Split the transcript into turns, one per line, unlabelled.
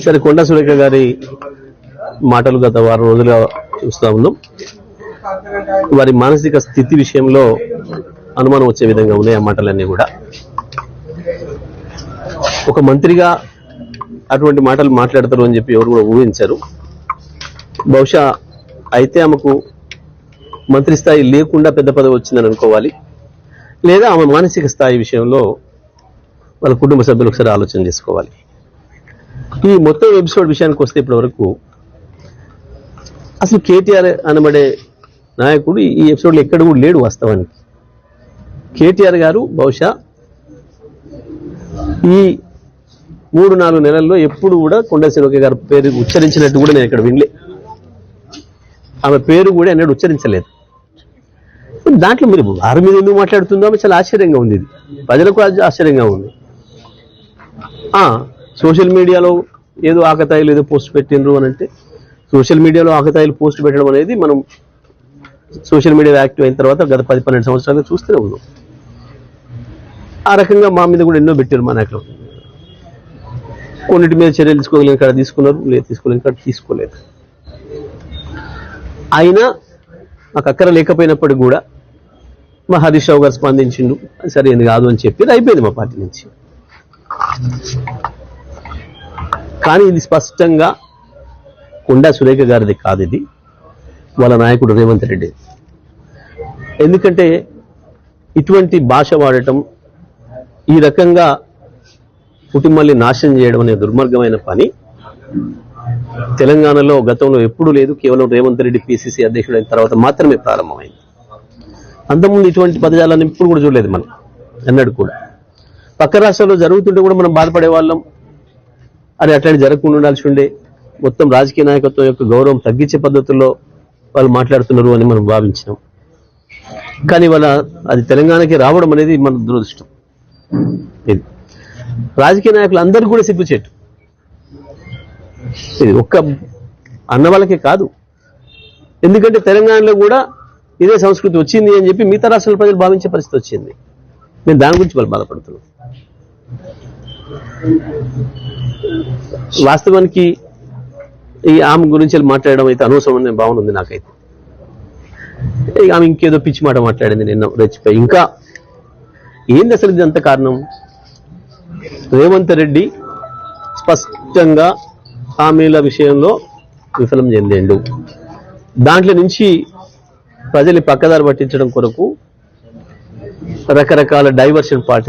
సరే, కొండా సురేఖ గారి మాటలు గత వారం రోజులుగా చూస్తూ ఉన్నాం. వారి మానసిక స్థితి విషయంలో అనుమానం వచ్చే విధంగా ఉన్నాయి ఆ మాటలన్నీ కూడా. ఒక మంత్రిగా అటువంటి మాటలు మాట్లాడతారు అని చెప్పి ఎవరు కూడా ఊహించారు. బహుశా అయితే ఆమెకు మంత్రి స్థాయి లేకుండా పెద్ద పదవి వచ్చిందని అనుకోవాలి, లేదా ఆమె మానసిక స్థాయి విషయంలో వాళ్ళ కుటుంబ సభ్యులు ఒకసారి ఆలోచన చేసుకోవాలి. ఈ మొత్తం ఎపిసోడ్ విషయానికి వస్తే ఇప్పటి వరకు అసలు కేటీఆర్ అనబడే నాయకుడు ఈ ఎపిసోడ్లో ఎక్కడ కూడా లేడు. వాస్తవానికి కేటీఆర్ గారు బహుశా ఈ 3-4 నెలల్లో ఎప్పుడు కూడా కొండా సురేఖ గారి పేరు ఉచ్చరించినట్టు కూడా నేను ఇక్కడ వినలే. ఆమె పేరు కూడా ఎన్నడూ ఉచ్చరించలేదు. దాంట్లో మీరు వారి మీద ఎందుకు మాట్లాడుతుందో ఆమె చాలా ఆశ్చర్యంగా ఉంది. ఇది ప్రజలకు ఆశ్చర్యంగా ఉంది. సోషల్ మీడియాలో ఏదో ఆకతాయిలు ఏదో పోస్ట్ పెట్టిండ్రు అని అంటే, సోషల్ మీడియాలో ఆకతాయిలు పోస్ట్ పెట్టడం అనేది మనం సోషల్ మీడియా యాక్టివ్ అయిన తర్వాత గత 10-12 సంవత్సరాలుగా చూస్తూనే ఉన్నాం. ఆ రకంగా మా మీద కూడా ఎన్నో పెట్టారు మా నాయకులు. కొన్నిటి మీద చర్యలు తీసుకోగలిగిన కాడ తీసుకున్నారు, లేదు తీసుకోలేని కాడ తీసుకోలేదు. అయినా మాకు అక్కర లేకపోయినప్పటికీ కూడా మా హరీష్ రావు గారు స్పందించిండు, సరైనది కాదు అని చెప్పి అయిపోయింది మా పార్టీ నుంచి. కానీ ఇది స్పష్టంగా కొండా సురేఖ గారిది కాదు, ఇది వాళ్ళ నాయకుడు రేవంత్ రెడ్డి. ఎందుకంటే ఇటువంటి భాష వాడటం, ఈ రకంగా కుటుంబాన్ని నాశనం చేయడం అనే దుర్మార్గమైన పని తెలంగాణలో గతంలో ఎప్పుడూ లేదు. కేవలం రేవంత్ రెడ్డి పిసిసి అధ్యక్షుడైన తర్వాత మాత్రమే ప్రారంభమైంది. అంతకుముందు ఇటువంటి పదజాలాన్ని ఇప్పుడు కూడా చూడలేదు మనం ఎన్నడూ కూడా. పక్క రాష్ట్రాల్లో జరుగుతుంటే కూడా మనం బాధపడే వాళ్ళం, అది అట్లాంటి జరగకుండా ఉండాల్సి ఉండే. మొత్తం రాజకీయ నాయకత్వం యొక్క గౌరవం తగ్గించే పద్ధతుల్లో వాళ్ళు మాట్లాడుతున్నారు అని మనం భావించినాం. కానీ వాళ్ళ అది తెలంగాణకి రావడం అనేది మన దురదృష్టం. ఇది రాజకీయ నాయకులు అందరికీ కూడా సిగ్గుచేటు. ఇది ఒక్క అన్న వాళ్ళకే కాదు, ఎందుకంటే తెలంగాణలో కూడా ఇదే సంస్కృతి వచ్చింది అని చెప్పి మిగతా రాష్ట్రాల ప్రజలు భావించే పరిస్థితి వచ్చింది. నేను దాని గురించి వాళ్ళు బాధపడుతున్నాను. వాస్తవానికి ఈ ఆమె గురించి మాట్లాడడం అయితే అనవసరమైన భావన ఉంది నాకైతే. ఆమె ఇంకేదో పిచ్చి మాట మాట్లాడింది నిన్న రెచ్చిపోయి. ఇంకా ఏంది అసలు ఇది అంత కారణం? రేవంత్ రెడ్డి స్పష్టంగా హామీల విషయంలో విఫలం చెందిండు. దాంట్లో నుంచి ప్రజలు పక్కదారి పట్టించడం కొరకు రకరకాల డైవర్షన్ పార్టీ